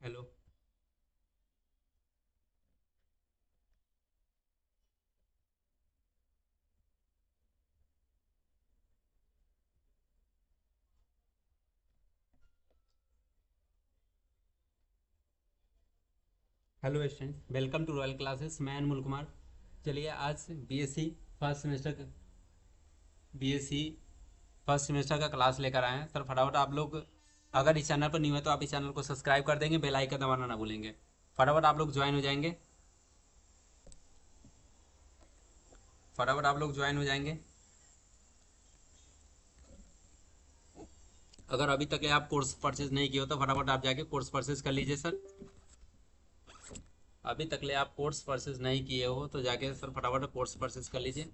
Hello. Hello student, welcome to royal classes. मैं अनमोल कुमार। चलिए आज बीएससी फर्स्ट सेमेस्टर का बीएससी फर्स्ट सेमेस्टर का क्लास लेकर आए हैं सर। फटाफट आप लोग अगर इस चैनल पर न्यू है तो आप इस चैनल को सब्सक्राइब कर देंगे, बेल आइकन दबाना ना भूलेंगे। फटाफट आप लोग ज्वाइन हो जाएंगे। फटाफट आप लोग ज्वाइन हो जाएंगे। अगर अभी तक आप कोर्स परचेज नहीं किए हो तो फटाफट आप जाके कोर्स परचेज कर लीजिए सर। अभी तक आप कोर्स परचेज नहीं किए हो तो जाके सर फटाफट कोर्स परचेज कर लीजिए।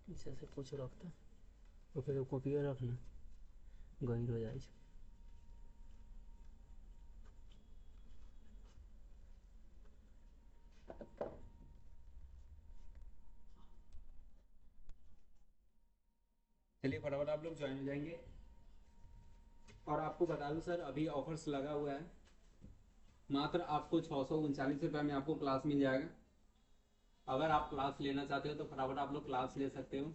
इसे से कुछ रखता तो फिर कॉपी रखना गहिर हो जाए। चलिए फटाफट आप लोग ज्वाइन हो जाएंगे। और आपको बता दूं सर, अभी ऑफर्स लगा हुआ है। मात्र आपको 639 रुपये में आपको क्लास मिल जाएगा। अगर आप क्लास लेना चाहते हो तो फटाफट आप लोग क्लास ले सकते हो।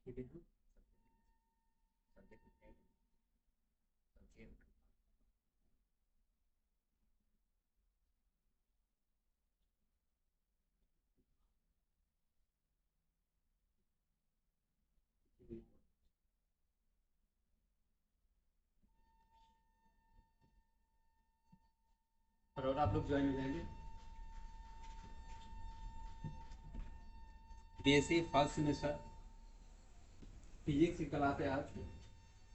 ठीक है। फटाफट आप लोग ज्वाइन हो जाएंगे। बीएससी फर्स्ट सेमेस्टर फिजिक्स की क्लास है आज।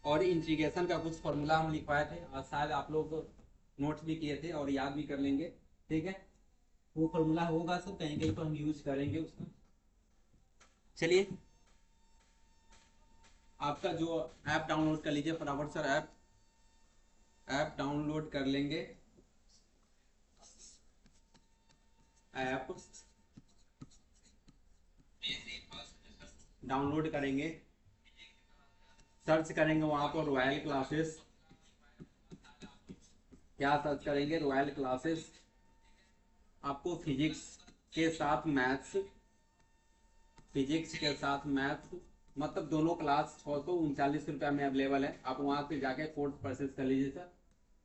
और इंटीग्रेशन का कुछ फॉर्मूला हम लिखवाए थे, और शायद आप लोग नोट्स भी किए थे और याद भी कर लेंगे। ठीक है। वो फॉर्मूला होगा सब कहीं कहीं पर हम यूज करेंगे उसका। चलिए आपका जो ऐप डाउनलोड कर लीजिए फटाफट सर। ऐप डाउनलोड कर लेंगे। ऐप डाउनलोड करेंगे, सर्च करेंगे वहां पर रॉयल क्लासेस। क्या सर्च करेंगे? Royal classes. आपको फिजिक्स के साथ मैथ्स मतलब दोनों क्लास 639 रुपये में अवेलेबल है। आप वहां से जाके कोर्स परचेज कर लीजिए सर।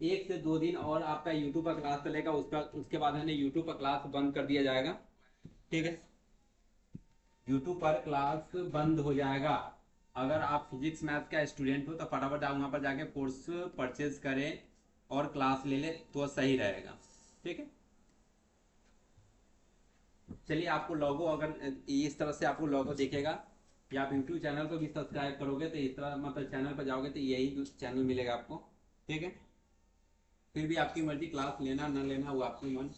1 से 2 दिन और आपका यूट्यूब पर क्लास चलेगा। उसके बाद है यूट्यूब पर क्लास बंद कर दिया जाएगा। ठीक है। यूट्यूब पर क्लास बंद हो जाएगा। अगर आप फिजिक्स मैथ का स्टूडेंट हो तो फटाफट आप वहाँ पर जाके कोर्स परचेज करें और क्लास ले लें तो सही रहेगा। ठीक है। चलिए आपको लोगो अगर इस तरह से आपको लोगो दिखेगा, या आप यूट्यूब चैनल को भी सब्सक्राइब करोगे तो इस तरह मतलब चैनल पर जाओगे तो यही चैनल मिलेगा आपको। ठीक है। फिर भी आपकी मर्जी, क्लास लेना ना लेना वो आपकी मन।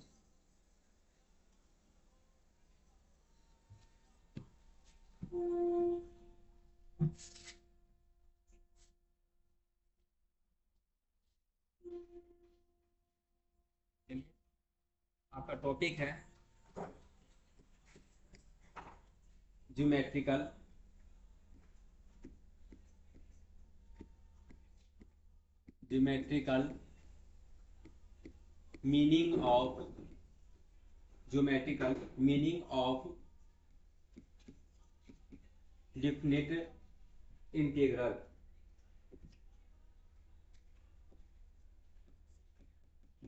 आपका टॉपिक है geometrical geometrical meaning of geometrical meaning of definite integral,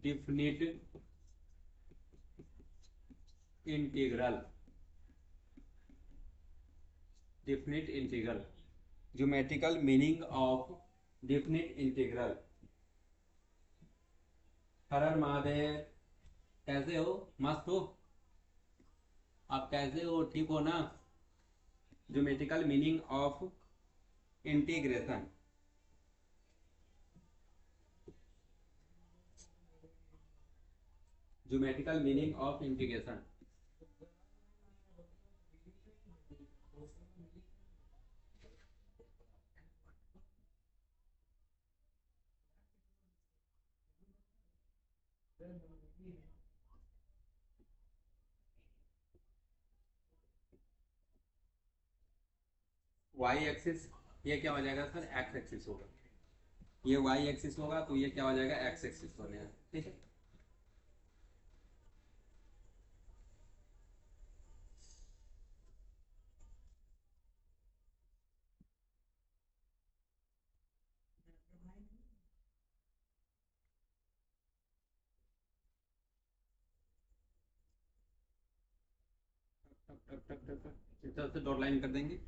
definite integral, definite integral, geometrical meaning of definite integral. Har Har Mahadev. कैसे हो? मस्त हो? आप कैसे हो? ठीक हो ना? Geometrical meaning of integration, geometrical meaning of integration. Y axis, ये क्या हो जाएगा सर? एक्स एक्सिस होगा। ये वाई एक्सिस होगा तो ये क्या हो जाएगा? एक्स एक्सिस हो जाएगा। ठीक है। टक टक टक टक टक, इस तरह से डॉट लाइन कर देंगे।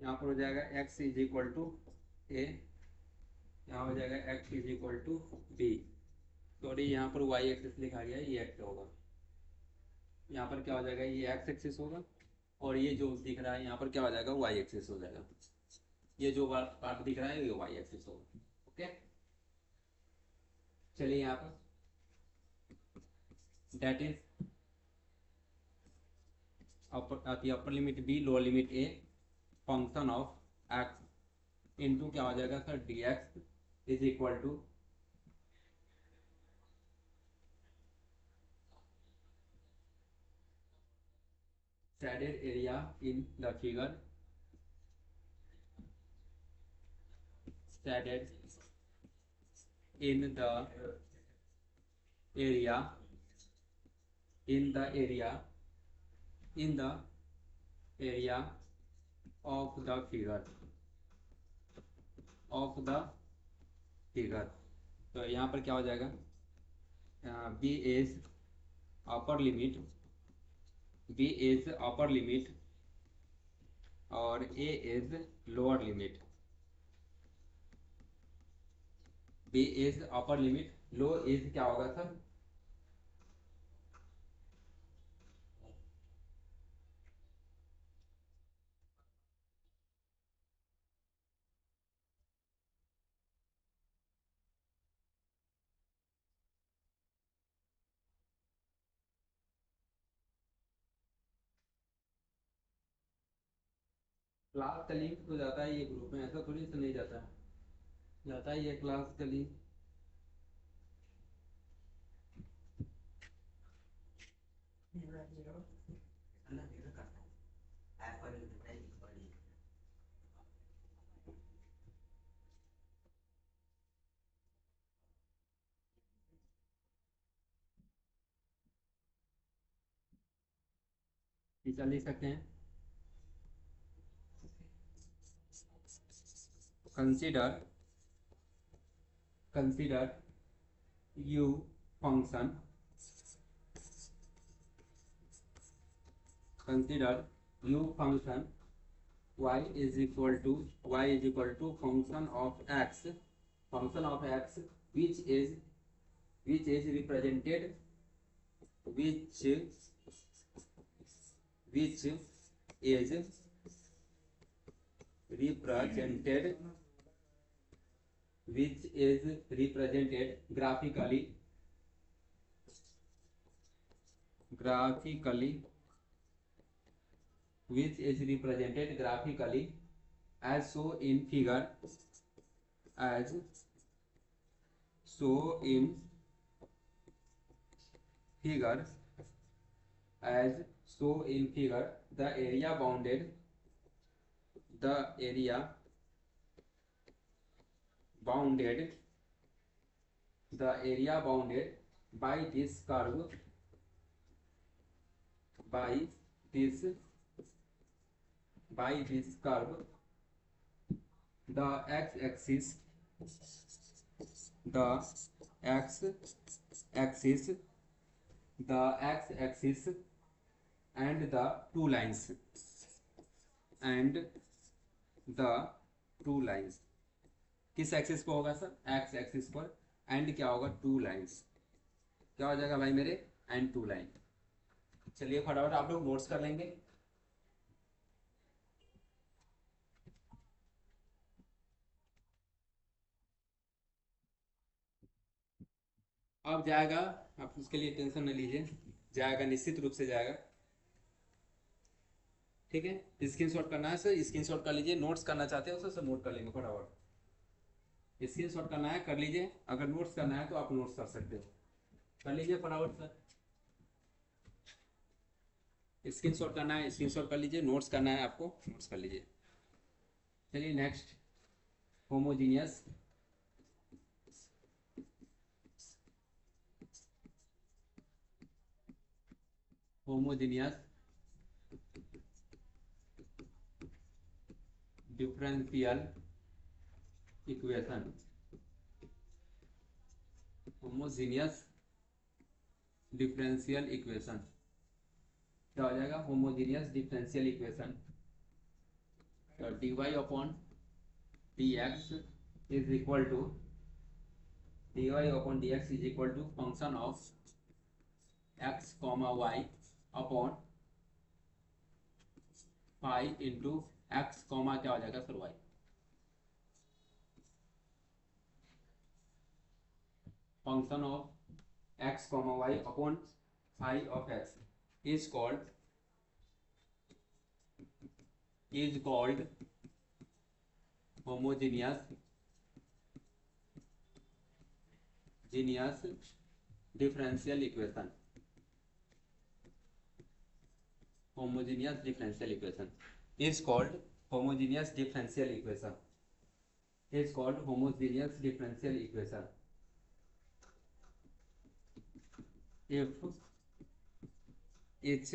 यहाँ पर हो जाएगा x is equal to A, यहाँ हो जाएगा x is equal to B. Sorry, यहाँ पर y एक्सिस लिखा गया है, ये x होगा। यहाँ पर क्या हो जाएगा? ये x एक्सिस होगा और ये जो दिख रहा है यहाँ पर क्या हो जाएगा? y एक्सिस हो जाएगा। ये जो पार्ट दिख रहा है ये y एक्सिस होगा। ओके, चलिए यहाँ पर that is upper limit b lower limit a function of x into क्या हो जाएगा sir? dx is equal to shaded area in the figure, shaded in the area, in the area, in the area of the figure, of the figure। तो यहाँ पर क्या हो जाएगा? b is upper limit, b is upper limit और a is lower limit। b is upper limit, low is क्या होगा sir? Class का लिंक तो जाता है ये ग्रुप में, ऐसा थोड़ी से नहीं जाता है, जाता है ये क्लास का लिंक। टीचर लिख सकते हैं consider, consider u function, consider u function y is equal to function of x, function of x which is represented, which is represented, which is represented graphically, graphically, which is represented graphically as so in figure, as so in figure, as so in figure, the area bounded, the area bounded, the area bounded by this curve, by this by this curve, the x-axis, the x-axis, the x-axis and the two lines, and the two lines किस axis पर होगा सर? X axis पर, and क्या होगा? Two lines. क्या हो जाएगा भाई मेरे? And two line. चलिए फटाफट आप लोग नोट्स कर लेंगे। अब जाएगा, आप उसके लिए टेंशन न लीजिए, जाएगा, निश्चित रूप से जाएगा। ठीक है, स्क्रीनशॉट करना है सर, स्क्रीनशॉट कर लीजिए। नोट्स करना चाहते हो सर नोट कर लेंगे फटाफट। स्क्रीनशॉट करना है कर लीजिए, अगर नोट्स करना है तो आप नोट्स कर सकते हो, कर लीजिए फटाफट सर। स्क्रीनशॉट करना है स्क्रीनशॉट कर लीजिए, नोट्स करना है आपको नोट्स कर लीजिए। चलिए next, homogeneous homogeneous differential equation, homogeneous differential equation क्या हो जाएगा? Homogeneous differential equation, dy upon dx is equal to, dy upon dx is equal to function of x comma y upon five into X comma क्या हो जाएगा sir? y। Function of x comma y upon five of x is called homogeneous differential equation, homogeneous differential equation is called homogeneous differential equation, is called homogeneous differential equation if it's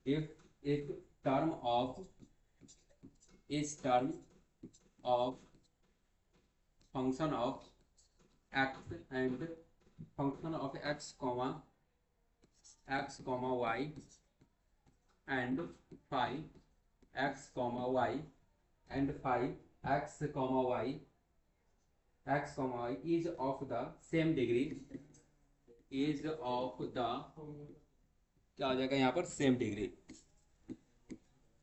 if if term of is term of function of x and function of x comma y and phi x comma y and phi x comma y is of the same degree, is of the क्या हो जाएगा यहाँ पर? Same degree,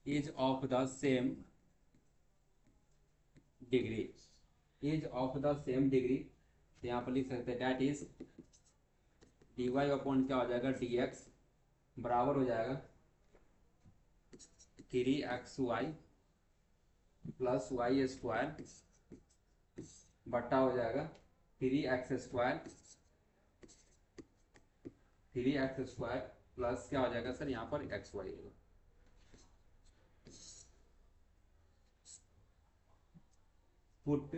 is of the same degree, is of the same degree. तो यहाँ पर लिख सकते हैं that is D Y upon क्या हो जाएगा? डी एक्स बराबर हो जाएगा 3xy प्लस वाई स्क्वायर बट्टा हो जाएगा 3x स्क्वायर प्लस क्या हो जाएगा सर? यहाँ पर एक्स वाई पुट,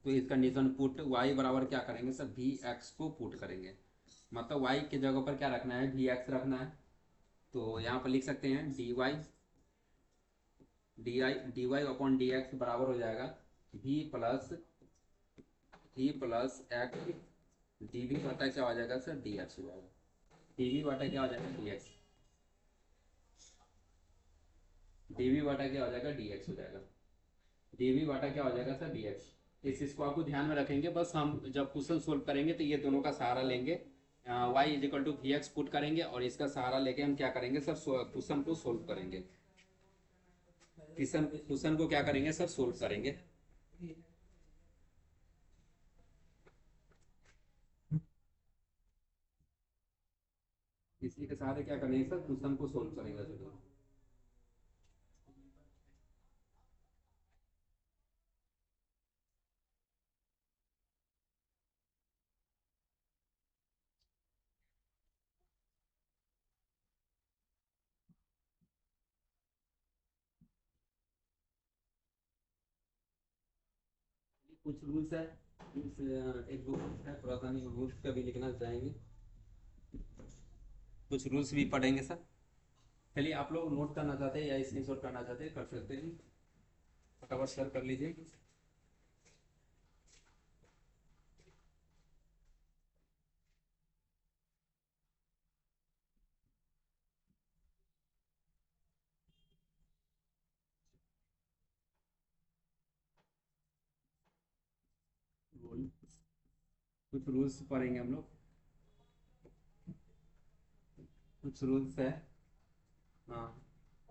तो इस कंडीशन पुट y बराबर क्या करेंगे सर? वी एक्स को पुट करेंगे, मतलब y की जगह पर क्या रखना है? वी एक्स रखना है। तो यहाँ पर लिख सकते हैं D Y upon D x बराबर हो जाएगा V plus x D we बटा क्या हो जाएगा सर? डी एक्स हो जाएगा, डी वी बटा क्या हो जाएगा? डी एक्स, डी वी बटा क्या हो जाएगा? डी एक्स हो जाएगा, डी वी बटा क्या हो जाएगा सर? D x. इसको आपको ध्यान में रखेंगे, बस हम जब क्वेश्चन सोल्व करेंगे तो ये दोनों का सहारा लेंगे, y is equal to V X put करेंगे और इसका सहारा लेके हम क्या करेंगे सर? क्वेश्चन को सोल्व करेंगे, क्वेश्चन को क्या करेंगे सर? सोल्व करेंगे। इसी के सहारे क्या करेंगे सर? क्वेश्चन को सोल्व करेंगे। कुछ रूल्स है, एक दो रूल्स है, थोड़ा सा नहीं रूल्स का भी लिखना चाहेंगे, कुछ रूल्स भी पढ़ेंगे सर। चलिए आप लोग नोट करना चाहते हैं या स्क्रीनशॉट करना चाहते हैं कर सकते हैं, फटाफट शेयर कर लीजिए। कुछ रूल्स पढ़ेंगे हम लोग, कुछ रूल्स है। हाँ,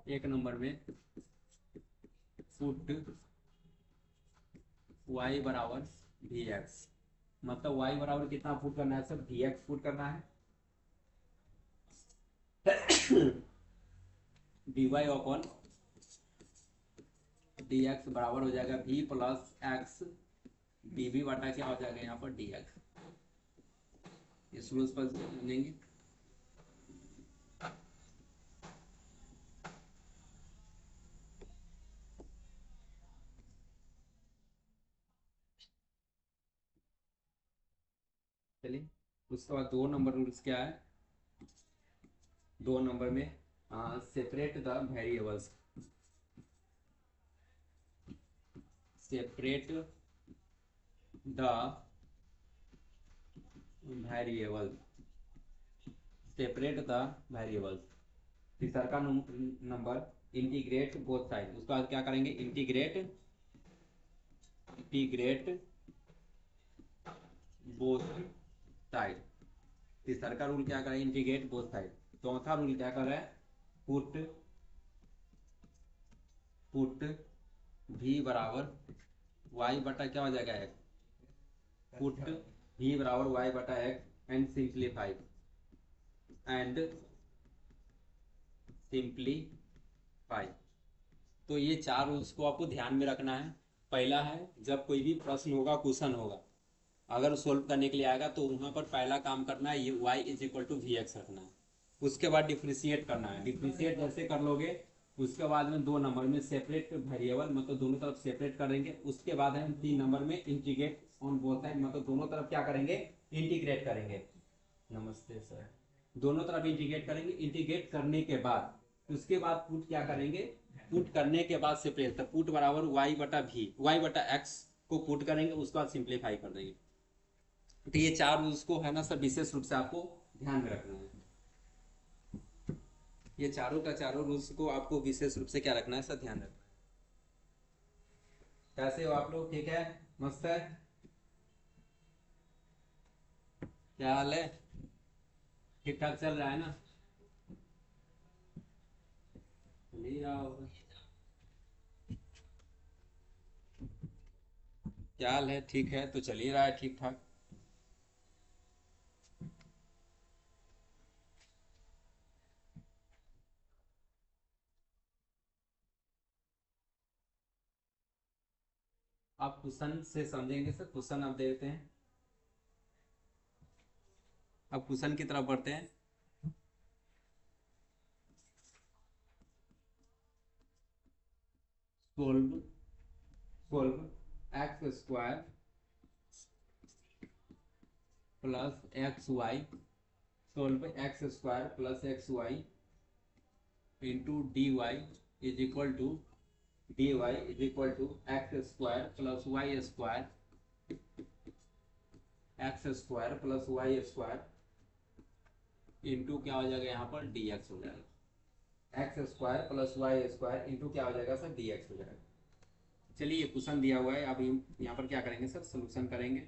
एक नंबर में फुट वाई बराबर वी एक्स, मतलब वाई बराबर कितना फुट करना है सर, वी एक्स फुट करना है। D Y upon D x बराबर हो जाएगा V plus x D we बटा क्या हो जाएगा यहाँ पर डी एक्स। इस रूल्स पर जानेंगे। चलिए उसके बाद दो नंबर रूल्स क्या है, दो नंबर में separate the variables, separate the variable, separate the variables. तीसरा का नंबर इंटीग्रेट बोथ साइड, उसके बाद क्या करेंगे इंटीग्रेट, इंटीग्रेट बोथ साइड। तीसरा का रूल क्या करें इंटीग्रेट बोथ साइड। चौथा रूल क्या कर रहा है पुट, पुट भी बराबर वाई बटा क्या हो जाएगा एक्स, पुट भी बराबर वाई बटा x and simplify, and simplify. तो ये चार रूल्स को आपको ध्यान में रखना है। पहला है जब कोई भी प्रश्न होगा क्वेश्चन होगा अगर सोल्व करने के लिए आएगा तो वहां पर पहला काम करना है ये y is equal to V X रखना है। उसके बाद डिफ्रेंशिएट करना है, डिफ्रेंशिएट जैसे कर लोगे उसके बाद में दो नंबर में सेपरेट वेरिएबल मतलब दोनों तरफ सेपरेट कर देंगे। उसके बाद हम तीन नंबर में इंटीग्रेट ऑन बोथ साइड मतलब दोनों तरफ क्या करेंगे इंटीग्रेट करेंगे। नमस्ते सर, दोनों तरफ इंटीग्रेट करेंगे। इंटीग्रेट करने के बाद उसके बाद पुट क्या करेंगे, पुट करने के बाद सेपरेट पुट बराबर वाई बटा वी वाई बटा एक्स को पुट करेंगे, उसके बाद सिंप्लीफाई कर देंगे। तो ये चार रूल्स को है ना सर विशेष रूप से आपको ध्यान में रखना है। ये चारों का चारों रूल्स को आपको विशेष रूप से क्या रखना है सर ध्यान रखना है। कैसे हो आप लोग, ठीक है, मस्त है, क्या हाल है, ठीक ठाक चल रहा है ना, नहीं रहा होगा, क्या हाल है, ठीक है तो चल ही रहा है ठीक ठाक। आप क्वेश्चन से समझेंगे सर, क्वेश्चन आप देखते हैं, अब क्वेश्चन की तरफ बढ़ते हैं। Solve, solve X square plus x Y, solve X square plus x Y into D Y is equal to dy is equal to X square plus Y square, x square plus Y square into क्या हो जाएगा यहाँ पर dx हो जाएगा, X square plus Y square into क्या हो जाएगा सर dx हो जाएगा। चलिए ये क्वेश्चन दिया हुआ है, अब यहाँ पर क्या करेंगे सर सोल्यूशन करेंगे,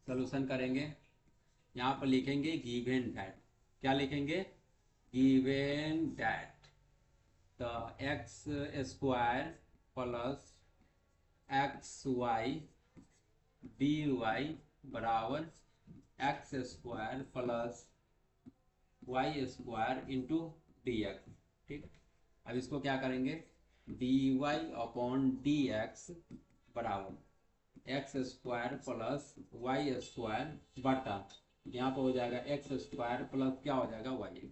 सोल्यूशन करेंगे। यहाँ पर लिखेंगे गिवन दैट, क्या लिखेंगे given that the x square plus x Y D y बराबर x square plus Y square into d x. ठीक, अब इसको क्या करेंगे d Y upon D x बराबर x square plus Y square बटा यहाँ पर हो जाएगा एक्स स्क्वायर प्लस क्या हो जाएगा वाई।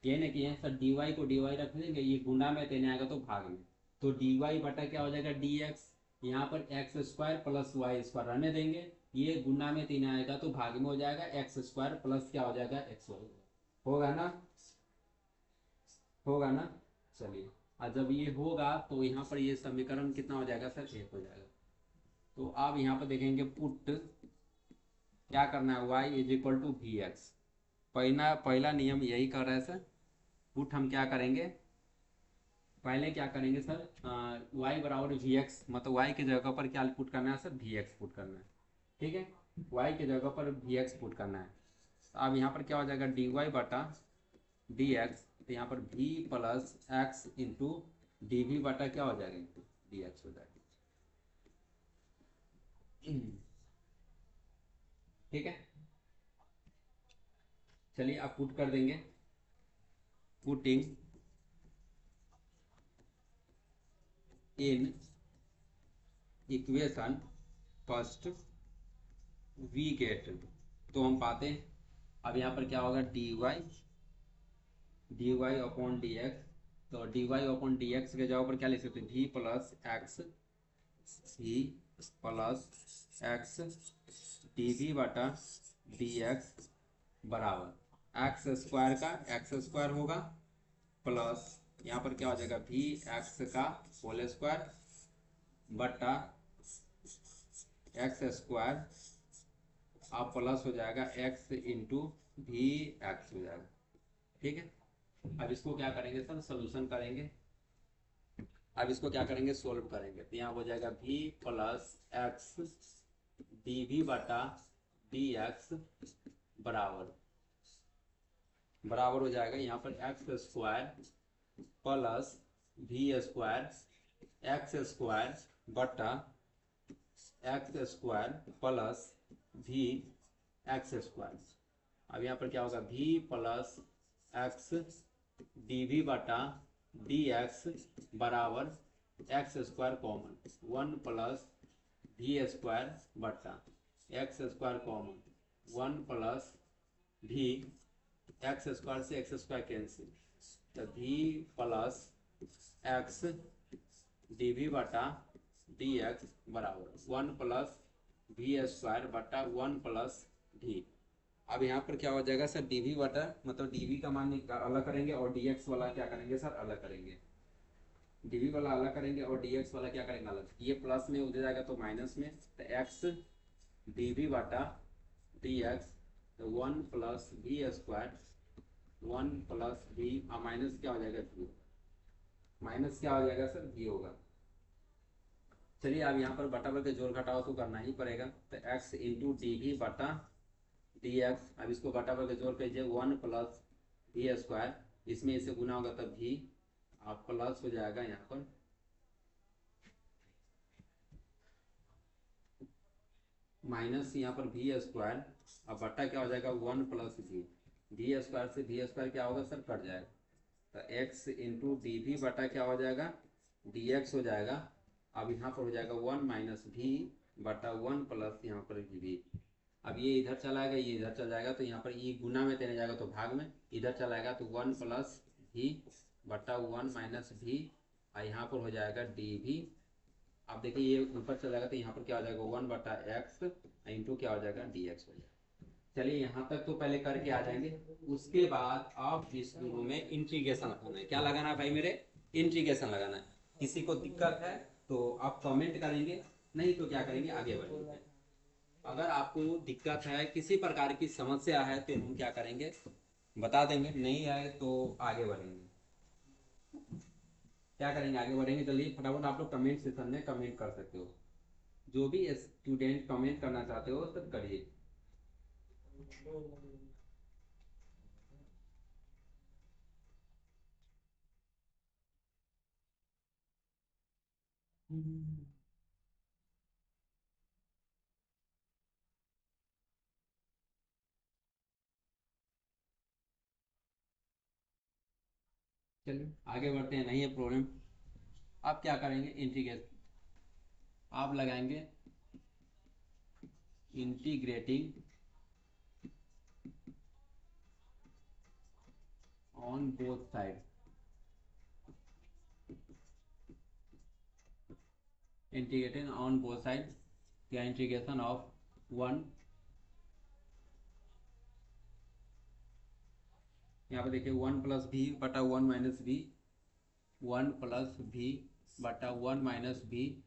ये नहीं कि यहाँ सर डी वाई को डी वाई रख देंगे, ये गुना में देने आएगा तो भाग में, तो डी वाई बटा क्या हो जाएगा डी एक्स, यहाँ पर x square plus Y square रहने देंगे, ये गुना में 3 आएगा तो भाग में हो जाएगा एक्स स्क्वायर प्लस क्या हो जाएगा एक्स वाई, होगा ना, होगा ना। चलिए, और जब ये होगा तो यहाँ पर ये समीकरण कितना हो जाएगा सर, एक हो जाएगा। तो आप यहाँ पर देखेंगे पुट क्या करना है, y is equal to V X, पहला नियम यही कर रहा है सर। पुट हम क्या करेंगे, पहले क्या करेंगे सर, y बराबर वी एक्स, मतलब y की जगह पर क्या पुट करना है सर, वी एक्स पुट करना है, ठीक है, y की जगह पर वी एक्स पुट करना है। तो अब यहाँ पर क्या हो जाएगा डी वाई बटा डी एक्स, तो यहाँ पर v plus X into D we बटा क्या हो जाएगा डी एक्स हो जाएगा, ठीक है। चलिए आप पुट कर देंगे, putting in equation first we get, तो हम पाते हैं अब यहाँ पर क्या होगा d Y upon D x, तो d Y upon D x के जगह पर क्या लिख सकते हैं v plus x, v plus x D we बटा डी एक्स बराबर एक्स स्क्वायर का एक्स स्क्वायर होगा प्लस यहाँ पर क्या हो जाएगा वी एक्स का होल स्क्वायर बटा एक्स स्क्वायर, आप प्लस हो जाएगा एक्स इंटू वी एक्स हो जाएगा, ठीक है। अब इसको क्या करेंगे सर, सोल्यूशन करेंगे, अब इसको क्या करेंगे सोल्व करेंगे, तो यहाँ हो जाएगा v plus x D we बटा डी एक्स बराबर बराबर हो जाएगा यहाँ पर x square plus we square x square बटा x square plus v x square. अब यहाँ पर क्या होगा v plus x D we बटा डी एक्स बराबर x square common 1 plus we square बटा x square common 1 plus v x square से एक्स स्क्वायर कैंसिल, तो v plus x D we बटा डी एक्स बराबर 1 प्लस वी स्क्वायर बटा 1 plus we. अब यहाँ पर क्या हो जाएगा सर dv बटा, मतलब dv का मान अलग करेंगे और dx वाला क्या करेंगे सर अलग करेंगे, dv वाला अलग करेंगे और dx वाला क्या करेंगे अलग, ये प्लस में उधर जाएगा तो माइनस में, तो x dv बटा dx तो 1 plus we square 1 plus V, minus क्या हो जाएगा v, माइनस क्या हो जाएगा सर v होगा। चलिए अब यहाँ पर बटा के जोड़ घटाव तो करना ही पड़ेगा, तो x इंटू डी वी बटा डी एक्स, अब इसको बटा के जोड़ कीजिए 1 प्लस वी स्क्वायर, इसमें इसे गुना होगा तब भी आप प्लस हो जाएगा यहाँ पर माइनस यहाँ पर वी स्क्वायर, अब बटा क्या हो जाएगा 1 प्लस वी स्क्वायर से वी स्क्वायर क्या होगा सर कट जाएगा, तो एक्स इंटू डी वी बटा क्या हो जाएगा डी एक्स हो जाएगा। अब यहाँ पर हो जाएगा 1 माइनस वी बटा 1 प्लस यहाँ पर वी, अब ये इधर चला जाएगा ये इधर चला जाएगा, तो यहाँ पर ये गुना में देने जाएगा तो भाग में, इधर चला जाएगा तो 1 प्लस वी बटा 1 माइनस वी, और यहाँ पर हो जाएगा डी वी। अब देखिए ये ऊपर चला जाएगा तो यहाँ पर क्या हो जाएगा 1 बटा एक्स इंटू क्या हो जाएगा डी एक्स हो जाएगा। चलिए यहाँ तक तो पहले करके आ जाएंगे, उसके बाद आप इस दोनों में इंटीग्रेशन लगाना है, क्या लगाना है भाई मेरे, इंटीग्रेशन लगाना है। किसी को दिक्कत है तो आप कमेंट करेंगे, नहीं तो क्या करेंगे आगे बढ़ेंगे। अगर आपको दिक्कत है किसी प्रकार की समस्या है तो हम क्या करेंगे बता देंगे, नहीं है तो आगे बढ़ेंगे, क्या करेंगे आगे बढ़ेंगे। चलिए फटाफट आप लोग कमेंट सेक्शन में कमेंट कर सकते हो, जो भी स्टूडेंट कमेंट करना चाहते हो सब करिए। चलिए आगे बढ़ते हैं, नहीं है प्रॉब्लम। आप क्या करेंगे इंटीग्रेट, आप लगाएंगे integrating on both side, integrated on both side, क्या इंटीग्रेशन ऑफ 1, यहाँ पे देखिए 1 प्लस भी बटा 1 माइनस भी, 1 प्लस भी बटा 1 माइनस भी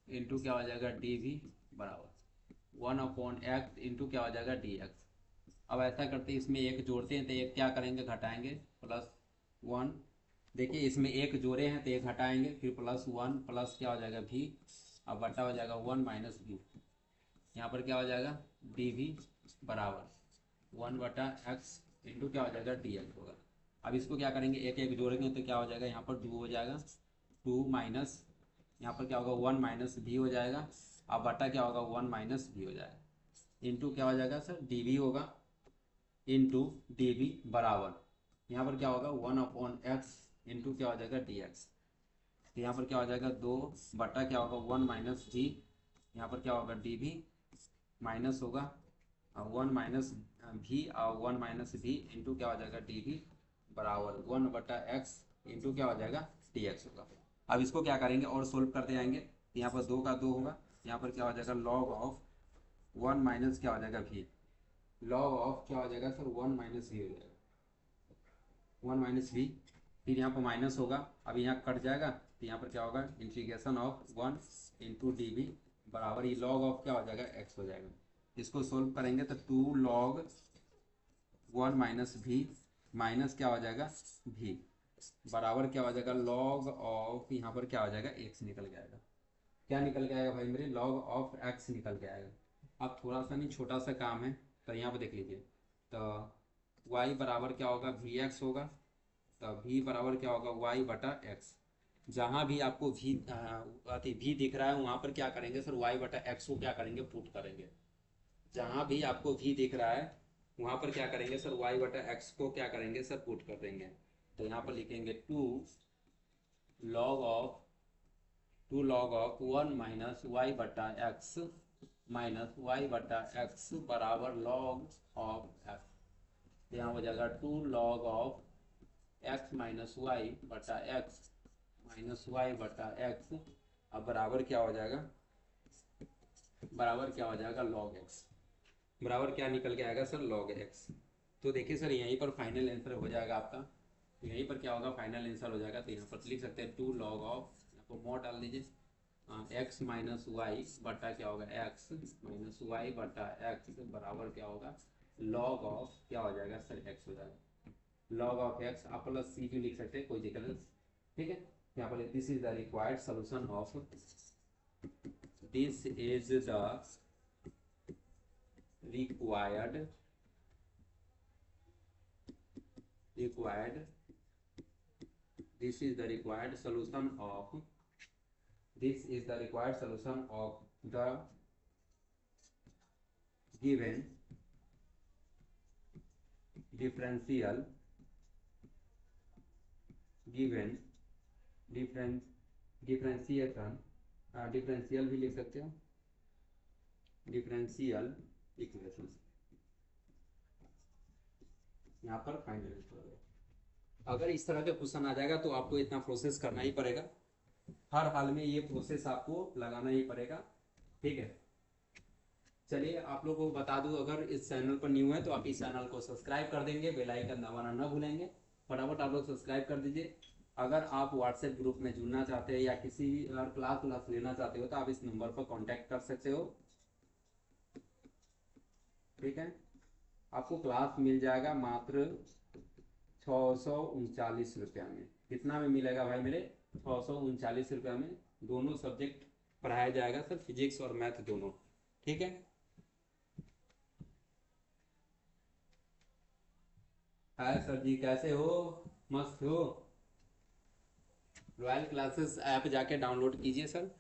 इंटू क्या हो जाएगा डी भी बराबर 1/x इंटू क्या हो जाएगा डी एक्स। अब ऐसा करते हैं, इसमें एक जोड़ते हैं तो एक क्या करेंगे घटाएंगे प्लस 1। देखिए इसमें एक जोड़े हैं तो एक हटाएंगे, फिर प्लस 1 प्लस क्या हो जाएगा भी, अब बटा हो जाएगा 1 माइनस भी, यहाँ पर क्या हो जाएगा डी भी बराबर 1/x इंटू क्या हो जाएगा डी एक्स होगा। अब इसको क्या करेंगे एक एक जोड़ेंगे तो क्या हो जाएगा, यहाँ पर 2 हो जाएगा, 2 माइनस यहाँ पर क्या होगा 1 माइनस भी हो जाएगा, अब बटा क्या होगा 1 माइनस भी हो जाएगा, इंटू क्या हो जाएगा सर डी भी होगा, इंटू डी भी बराबर यहाँ पर क्या होगा 1/x इंटू क्या हो जाएगा डी एक्स। तो यहाँ पर क्या हो जाएगा 2 बटा क्या होगा 1 माइनस जी, यहाँ पर क्या होगा डी भी माइनस होगा 1 माइनस भी और 1 माइनस भी इंटू क्या हो जाएगा डी भी बराबर 1/x इंटू क्या हो जाएगा डी एक्स होगा। अब इसको क्या करेंगे और सोल्व करते जाएंगे, यहाँ पर 2 का 2 होगा, यहाँ पर क्या हो जाएगा लॉग ऑफ 1 माइनस क्या हो जाएगा भी, लॉग ऑफ क्या हो जाएगा सर 1 माइनस भी हो जाएगा, 1 माइनस भी, फिर यहाँ पर माइनस होगा, अब यहाँ कट जाएगा तो यहाँ पर क्या होगा इंटीग्रेशन ऑफ 1 इंटू डी भी बराबर ये लॉग ऑफ क्या हो जाएगा x हो जाएगा। इसको सोल्व करेंगे तो 2 लॉग 1 माइनस भी माइनस क्या हो जाएगा भी बराबर क्या हो जाएगा लॉग ऑफ यहाँ पर क्या हो जाएगा x निकल के आएगा। क्या निकल के आएगा भाई मेरे, लॉग ऑफ x निकल के आएगा। अब थोड़ा सा नहीं छोटा सा काम है तो यहाँ पर देख लीजिए, तो y बराबर क्या होगा वी एक्स होगा, तो v बराबर क्या होगा y बटा x। जहाँ भी आपको v दिख रहा है वहाँ पर क्या करेंगे सर y बटा x को क्या करेंगे पुट करेंगे। जहाँ भी आपको v दिख रहा है वहाँ पर क्या करेंगे सर y बटा x को क्या करेंगे सर पुट कर देंगे। तो यहाँ पर लिखेंगे 2 लॉग ऑफ 1 माइनस वाई बटा एक्स माइनस वाई बटा एक्स बराबर लॉग ऑफ एक्स। यहाँ हो जाएगा 2 log of X minus Y बटा एक्स माइनस वाई बटा एक्स, अब बराबर क्या हो जाएगा, बराबर क्या हो जाएगा लॉग एक्स, बराबर क्या निकल के आएगा सर लॉग एक्स। तो देखिए सर यहीं पर फाइनल आंसर हो जाएगा आपका, तो यहीं पर क्या होगा फाइनल आंसर हो जाएगा। तो यहाँ पर लिख सकते हैं 2 लॉग ऑफ, आपको मोड डाल दीजिए एक्स माइनस वाई बटा क्या होगा एक्स माइनस वाई बटा एक्स बराबर क्या होगा लॉग ऑफ क्या हो जाएगा सर एक्स हो जाएगा, लॉग ऑफ एक्स। आप प्लस सी भी लिख सकते हैं कोई दिक्कत नहीं, ठीक है। यहाँ पर this is the required solution of, this is the required this is the required solution of, this is the required solution of the given differential, given differentiation differential भी लिख सकते हो, डिफरेंशियल इक्वेशन। यहाँ पर फाइनल अगर इस तरह का क्वेश्चन आ जाएगा तो आपको इतना प्रोसेस करना ही पड़ेगा, हर हाल में ये प्रोसेस आपको लगाना ही पड़ेगा, ठीक है। चलिए आप लोगों को बता दूं, अगर इस चैनल पर न्यू है तो आप इस चैनल को सब्सक्राइब कर देंगे, बेल आइकन दबाना ना भूलेंगे, फटाफट आप लोग सब्सक्राइब कर दीजिए। अगर आप व्हाट्सएप ग्रुप में जुड़ना चाहते हैं या किसी और क्लास लेना चाहते हो तो आप इस नंबर पर कांटेक्ट कर सकते हो, ठीक है। आपको क्लास मिल जाएगा मात्र 639 में। कितना में मिलेगा भाई मेरे, 639 में दोनों सब्जेक्ट पढ़ाया जाएगा सर, फिजिक्स और मैथ दोनों, ठीक है। हाय सर जी कैसे हो, मस्त हो। रॉयल क्लासेस ऐप जाके डाउनलोड कीजिए सर।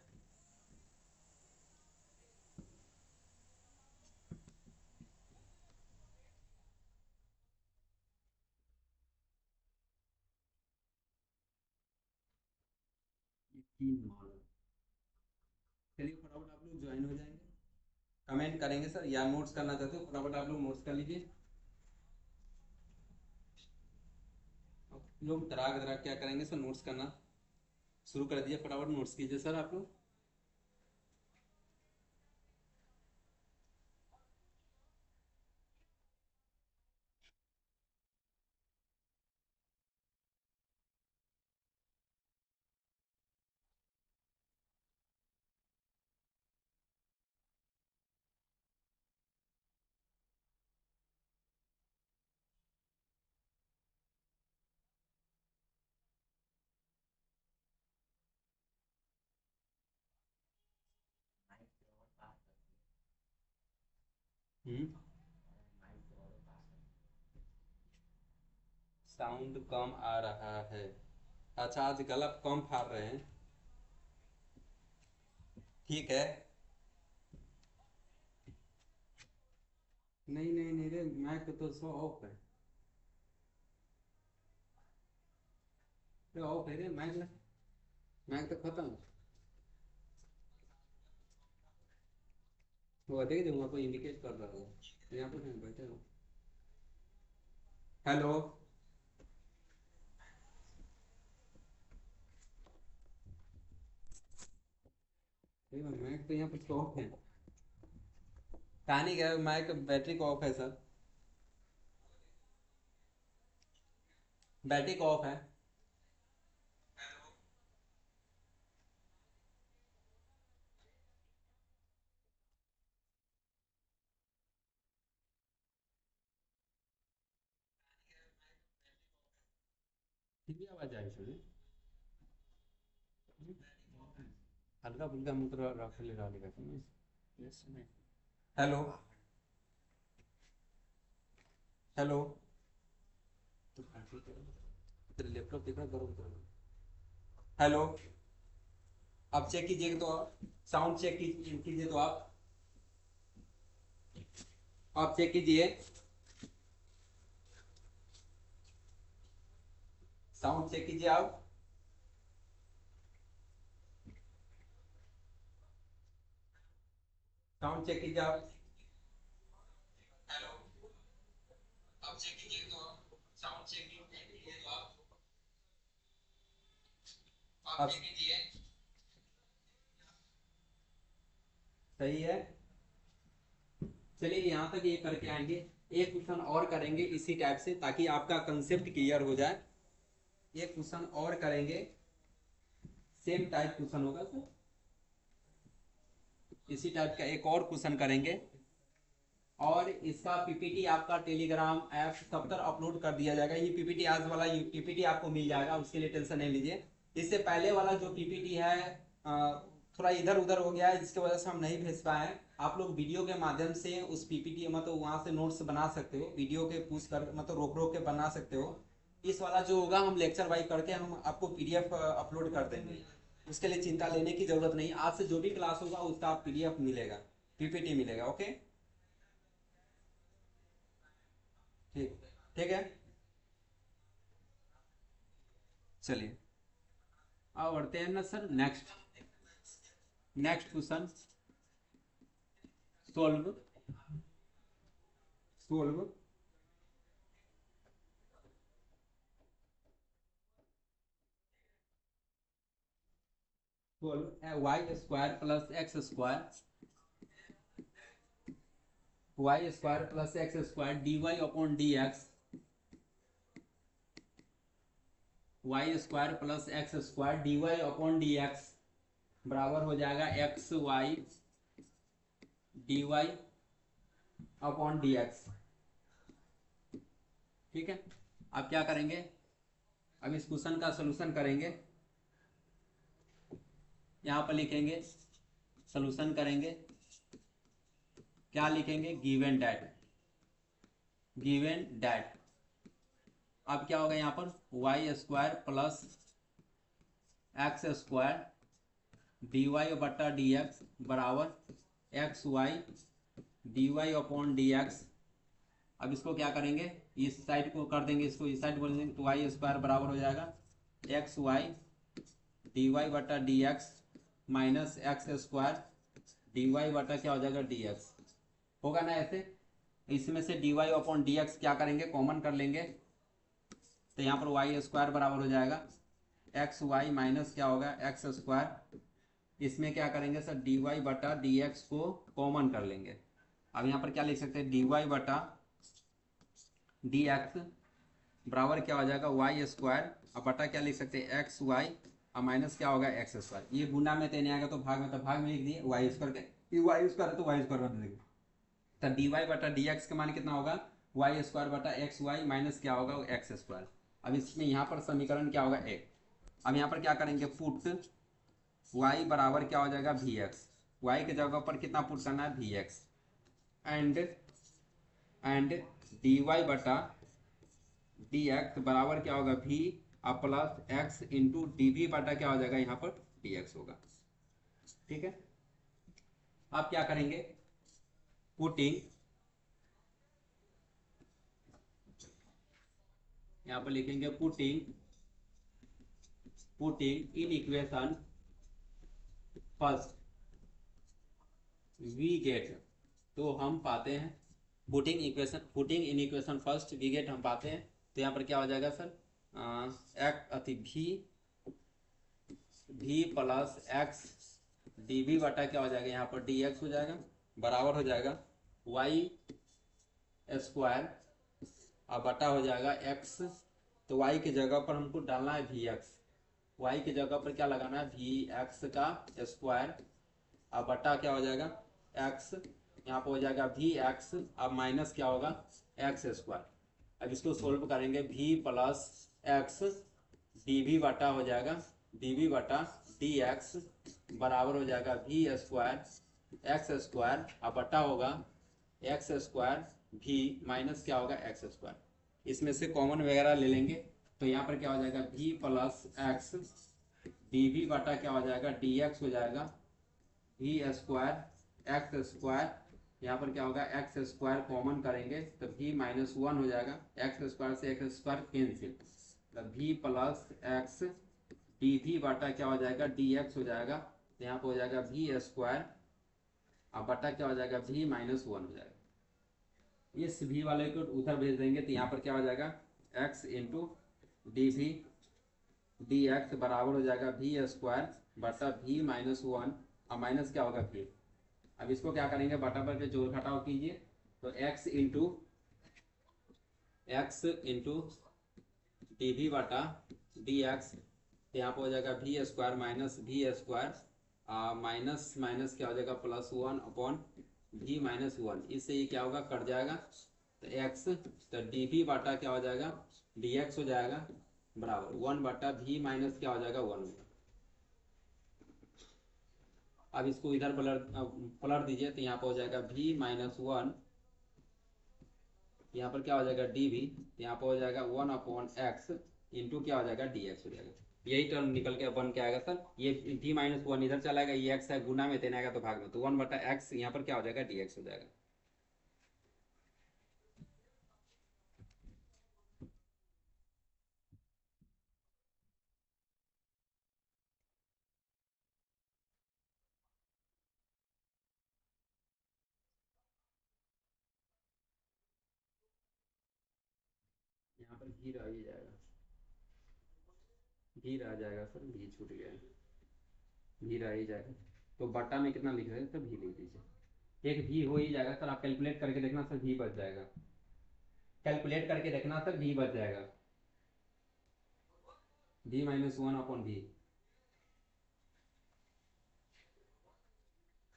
चलिए फटाफट आप लोग ज्वाइन हो जाएंगे, कमेंट करेंगे सर, या नोट्स करना चाहते हो फटाफट आप लोग नोट्स कर लीजिए। लोग तराग तराग क्या करेंगे सर नोट्स करना, शुरू कर दिया, फटाफट नोट्स कीजिए सर आप लोग। हम्म, साउंड कम आ रहा है। अच्छा, आज गला कम फाड़ रहे हैं। ठीक है। नहीं नहीं नहीं रे, माइक तो सो ऑफ है। ऑफ है रे माइक। माइक तो खत्म। वो देख जो वहाँ पर इंडिकेट कर रहा हूँ, यहाँ पे मैं बैठे हूँ। हेलो। माइक तो यहाँ पे ऑफ है। कहानी क्या है, माइक बैटरी को ऑफ है सर। बैटरी को ऑफ है। ठीक है, आवाज आई सुनी। हल्का फुल्का मुद्रा रख ले रहा है। हेलो। हेलो। तेरे लैपटॉप दिख रहा है, गरम करो। हेलो। आप चेक कीजिएगा तो, साउंड चेक कीजिए तो आप चेक कीजिए। साउंड चेक कीजिए आप। साउंड चेक कीजिए आप। हेलो। आप चेक कीजिए तो, साउंड चेक कीजिए तो आप चेक कीजिए। सही है। चलिए यहाँ तक ये करके आएंगे। एक क्वेश्चन और करेंगे इसी टाइप से, ताकि आपका कंसेप्ट क्लियर हो जाए। एक क्वेश्चन और करेंगे, सेम टाइप क्वेश्चन होगा सर। इसी टाइप का एक और क्वेश्चन करेंगे, और इसका पीपीटी आपका टेलीग्राम ऐप सब पर अपलोड कर दिया जाएगा। ये पीपीटी आज वाला पीपीटी आपको मिल जाएगा, उसके लिए टेंशन नहीं लीजिए। इससे पहले वाला जो पीपीटी है थोड़ा इधर उधर हो गया है, जिसकी वजह से हम नहीं भेज पाए। आप लोग वीडियो के माध्यम से उस पीपीटी मतलब वहां से नोट्स बना सकते हो, वीडियो के पूछ कर मतलब रोक रोक के बना सकते हो। इस वाला जो होगा हम लेक्चर वाइज करके हम आपको पीडीएफ अपलोड कर देंगे। उसके लिए चिंता लेने की जरूरत नहीं, आज से जो भी क्लास होगा उसका पीडीएफ मिलेगा, पीपीटी मिलेगा। ओके। ठीक। ठीक है। चलिए अब बढ़ते हैं ना sir, next. Next question. Solve. Solve. Solve Y square plus X square, Y square plus X square D Y upon D X, Y square plus X square D Y upon D x बराबर हो जाएगा X Y D Y upon D x. ठीक है। अब क्या करेंगे, अब इस क्वेश्चन का सोल्यूशन करेंगे। यहाँ पर लिखेंगे, सोल्यूशन करेंगे। क्या लिखेंगे, गिवन डैट, गिवन डैट। अब क्या होगा यहाँ पर, Y square plus X square D Y बटा डी एक्स बराबर X Y D Y upon D X. अब इसको क्या करेंगे, इस साइड को कर देंगे, इसको इस साइड बोल देंगे, तो वाई स्क्वायर बराबर हो जाएगा एक्स वाई डी वाई बटा D X minus X square D Y बटा क्या हो जाएगा डी एक्स। होगा ना ऐसे। इसमें से D Y upon D X क्या करेंगे, कॉमन कर लेंगे, तो यहाँ पर वाई स्क्वायर बराबर हो जाएगा एक्स वाई माइनस क्या होगा एक्स स्क्वायर। इसमें क्या करेंगे सर, डी वाई बटा डी एक्स को कॉमन कर लेंगे। अब यहाँ पर क्या लिख सकते हैं, डी वाई बटा डी एक्स बराबर क्या हो जाएगा वाई स्क्वायर, अब बटा क्या लिख सकते हैं एक्स वाई, अब माइनस क्या होगा एक्स स्क्वायर। ये गुना में देने आएगा तो भाग में, तो भाग में लिख दिए वाई स्क्वायर के, ये वाई स्क्वायर है तो वाई स्क्वायर बन देंगे। तो डी वाई बटा डी एक्स का मान कितना होगा वाई स्क्वायर बटा एक्स वाई माइनस क्या होगा एक्स स्क्वायर। अब इसमें यहाँ पर समीकरण क्या होगा एक। अब यहाँ पर क्या करेंगे पुट y बराबर क्या हो जाएगा वी एक्स, वाई के जगह पर कितना पुट करना है V X, and D Y बटा डी एक्स बराबर क्या होगा वी अब plus X into D we बटा क्या हो जाएगा यहाँ पर डी एक्स होगा। ठीक है, अब क्या करेंगे पुटिंग, यहाँ पर लिखेंगे putting in equation first we get, तो हम पाते हैं putting in equation first we get हम पाते हैं। तो यहाँ पर क्या हो जाएगा सर एक्स अति भी प्लस एक्स डी वी बटा क्या हो जाएगा यहाँ पर डी एक्स हो जाएगा बराबर हो जाएगा वाई स्क्वायर अब बटा हो जाएगा एक्स, तो वाई की जगह पर हमको डालना है वी एक्स, वाई की जगह पर क्या लगाना है वी एक्स का स्क्वायर अब बटा क्या हो जाएगा एक्स, यहाँ पर हो जाएगा वी एक्स अब माइनस क्या होगा एक्स स्क्वायर। अब इसको सोल्व करेंगे V plus x D we बटा हो जाएगा डी वी बटा डी एक्स बराबर हो जाएगा वी स्क्वायर एक्स स्क्वायर अब बटा होगा एक्स स्क्वायर भी माइनस क्या होगा एक्स स्क्वायर। इसमें से कॉमन वगैरह ले लेंगे तो यहाँ पर क्या हो जाएगा भी प्लस एक्स डी वी बटा क्या हो जाएगा डी एक्स हो जाएगा भी स्क्वायर एक्स स्क्वायर, यहाँ पर क्या होगा एक्स स्क्वायर कॉमन करेंगे तो भी माइनस वन हो जाएगा, एक्स स्क्वायर से एक्स स्क्वायर कैंसिल, तो भी प्लस एक्स डी वी बटा क्या हो जाएगा डी एक्स हो जाएगा, तो यहाँ पर हो जाएगा भी स्क्वायर अब बटा क्या हो जाएगा भी माइनस वन हो जाएगा। इस भी वाले को उधर भेज देंगे तो यहाँ पर क्या हो जाएगा x into D V D x बराबर हो जाएगा भी स्क्वायर बटा भी माइनस वन, अब माइनस क्या होगा भी। अब इसको क्या करेंगे बटा पर के जोड़ घटाव कीजिए तो x इंटू डी वी बटा डी एक्स, यहाँ पर हो जाएगा भी स्क्वायर माइनस भी स्क्वायर माइनस माइनस क्या हो जाएगा प्लस वन अपॉन भी माइनस वन, इससे ये क्या होगा कट जाएगा तो एक्स, तो डी वी बाटा क्या हो जाएगा डी एक्स हो जाएगा बराबर वन बटा भी माइनस क्या हो जाएगा वन होगा। अब इसको इधर पलट दीजिए तो यहाँ पर हो जाएगा भी माइनस वन, यहाँ पर क्या हो जाएगा डी वी, यहाँ पर हो जाएगा वन अपॉन एक्स इंटू क्या हो जाएगा डी एक्स हो जाएगा। यही टर्म निकल के बन के आएगा सर, ये भी माइनस वन इधर चला जाएगा, ये एक्स है गुना में देना आएगा तो भाग में, तो वन बटा एक्स यहाँ पर क्या हो जाएगा डी एक्स हो जाएगा। यहाँ पर भी रह ही जाएगा, भी रह जाएगा सर, भी छूट गया भी रह ही जाएगा, तो बट्टा में कितना लिख रहे हैं तो भी लिख दीजिए, एक भी हो ही जाएगा सर। आप कैलकुलेट करके देखना सर भी बच जाएगा, कैलकुलेट करके देखना सर भी बच जाएगा, भी माइनस वन अपॉन भी।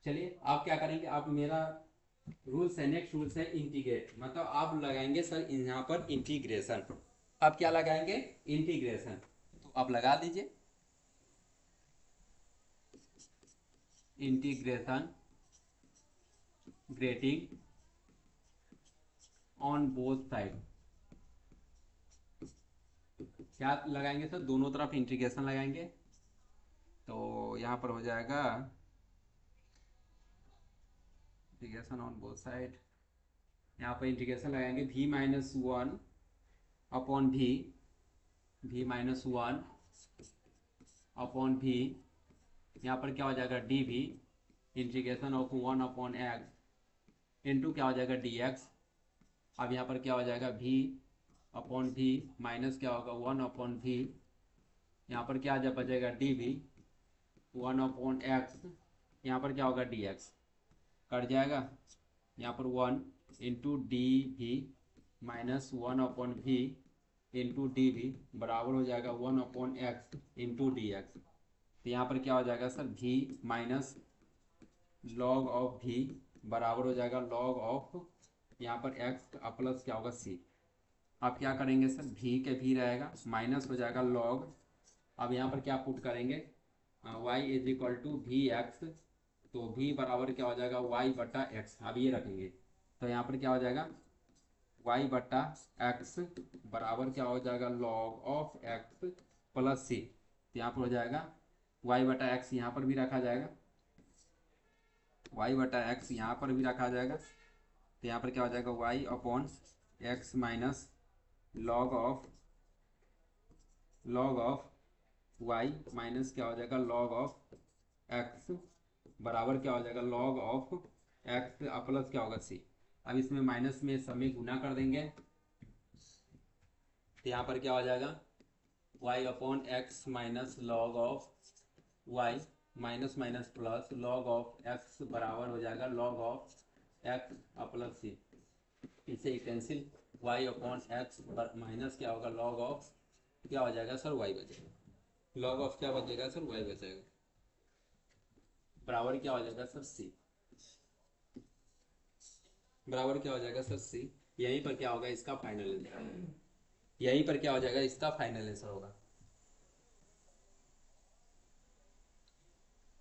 चलिए आप क्या करेंगे, आप मेरा रूल्स है नेक्स्ट रूल्स है इंटीग्रेट, मतलब आप लगाएंगे सर यहाँ पर इंटीग्रेशन, आप क्या लगाएंगे इंटीग्रेशन, तो आप लगा दीजिए integration grating on both side, क्या लगाएंगे सर दोनों तरफ इंटीग्रेशन लगाएंगे, तो यहाँ पर हो जाएगा इंटीग्रेशन ऑन बोथ साइड, यहाँ पर इंटीग्रेशन लगाएंगे भी माइनस वन अपॉन भी माइनस वन अपॉन भी, यहाँ पर क्या हो जाएगा डी भी integration of one upon x into क्या हो जाएगा डी एक्स, अब यहाँ पर क्या हो जाएगा भी अपॉन भी माइनस क्या होगा वन अपॉन भी, यहाँ पर क्या जब बचेगा डी वी 1/x, यहाँ पर क्या होगा डी एक्स कट जाएगा, यहाँ पर 1 × D V -1/v into D V बराबर हो जाएगा 1/x इंटू डी एक्स। तो यहाँ पर क्या हो जाएगा sir v minus log of v बराबर हो जाएगा लॉग ऑफ यहाँ पर x प्लस क्या होगा c। अब क्या करेंगे सर v के v रहेगा माइनस हो जाएगा लॉग, अब यहाँ पर क्या पुट करेंगे y = vx, तो v बराबर क्या हो जाएगा y/x। अब ये रखेंगे तो यहाँ पर क्या हो जाएगा y/x बराबर क्या हो जाएगा log of x plus c। तो यहाँ पर हो जाएगा y/x यहाँ पर भी रखा जाएगा, y/x यहाँ पर भी रखा जाएगा। तो यहाँ पर क्या हो जाएगा y/x minus log of y minus क्या हो जाएगा लॉग ऑफ x बराबर क्या हो जाएगा लॉग ऑफ x प्लस क्या होगा c। अब इसमें माइनस में सब में गुना कर देंगे तो यहाँ पर क्या हो जाएगा y/x minus log of y minus minus plus log of x बराबर हो जाएगा log of x plus c। इसे कैंसिल y/x माइनस क्या होगा लॉग ऑफ क्या हो जाएगा सर y बचेगा, लॉग ऑफ क्या बचेगा सर y बचेगा बराबर क्या हो जाएगा सर c, बराबर क्या हो जाएगा सर c। यहीं पर क्या होगा इसका फाइनल आंसर, यहीं पर क्या हो जाएगा इसका फाइनल आंसर होगा,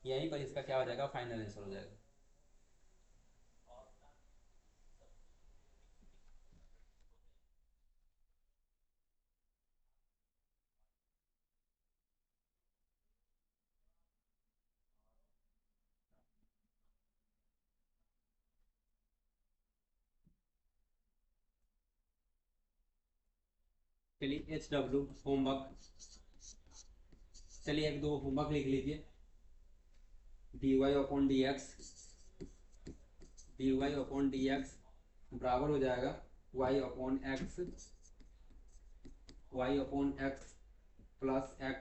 यहीं पर इसका क्या हो जाएगा फाइनल आंसर हो जाएगा। चलिए HW होमवर्क, चलिए 1-2 होमवर्क लिख लीजिए। dy/dx बराबर हो जाएगा y/x plus x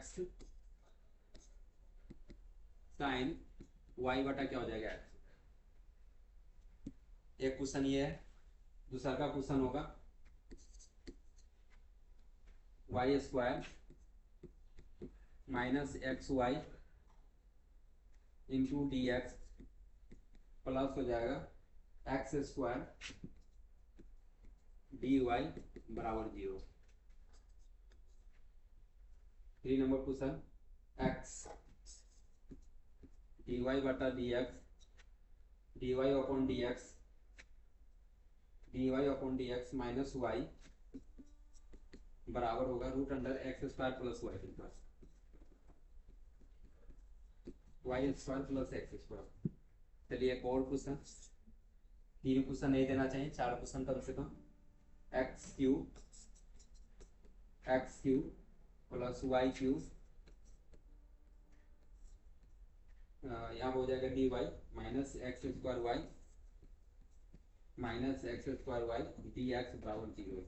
sign y बटा क्या हो जाएगा x। एक क्वेश्चन ये है, दूसरा का क्वेश्चन होगा y² minus xy into d x plus हो जाएगा x² dy बराबर 0। 3 number question x dy/dx minus y बराबर होगा √x² plus y² plus x²। चलिए एक और क्वेश्चन, 3 क्वेश्चन नहीं देना चाहिए, 4 क्वेश्चन कम से कम। x³ प्लस y³ यहाँ हो जाएगा dy minus x² y minus x² y dx बराबर 0।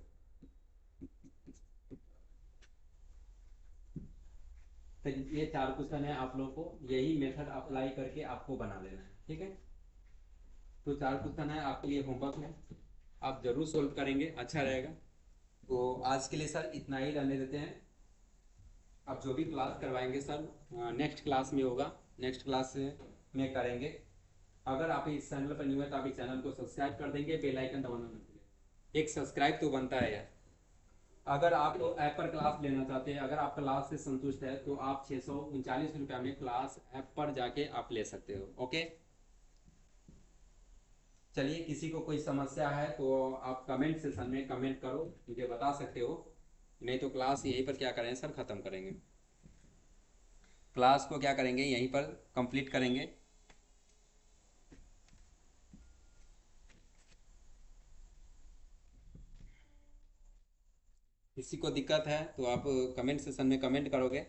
तो ये 4 क्वेश्चन है, आप लोगों को यही मेथड अप्लाई करके आपको बना लेना है, ठीक है। तो 4 क्वेश्चन है आपके लिए होमवर्क में, आप जरूर सोल्व करेंगे, अच्छा रहेगा। तो आज के लिए सर इतना ही रहने देते हैं। अब जो भी क्लास करवाएंगे सर नेक्स्ट क्लास में होगा, नेक्स्ट क्लास में करेंगे। अगर आप इस चैनल पर न्यू है तो आप इस चैनल को सब्सक्राइब कर देंगे, बेल आइकन दबाना मत भूलिए, एक सब्सक्राइब तो बनता है यार। अगर आप ऐप पर क्लास लेना चाहते हैं, अगर आप क्लास से संतुष्ट है तो आप 639 रुपया में क्लास ऐप पर जाके आप ले सकते हो, ओके। चलिए किसी को कोई समस्या है तो आप कमेंट सेक्शन में कमेंट करो, मुझे बता सकते हो, नहीं तो क्लास यहीं पर क्या करेंगे सर ख़त्म करेंगे, क्लास को क्या करेंगे यहीं पर कंप्लीट करेंगे। किसी को दिक्कत है तो आप कमेंट सेक्शन में कमेंट करोगे।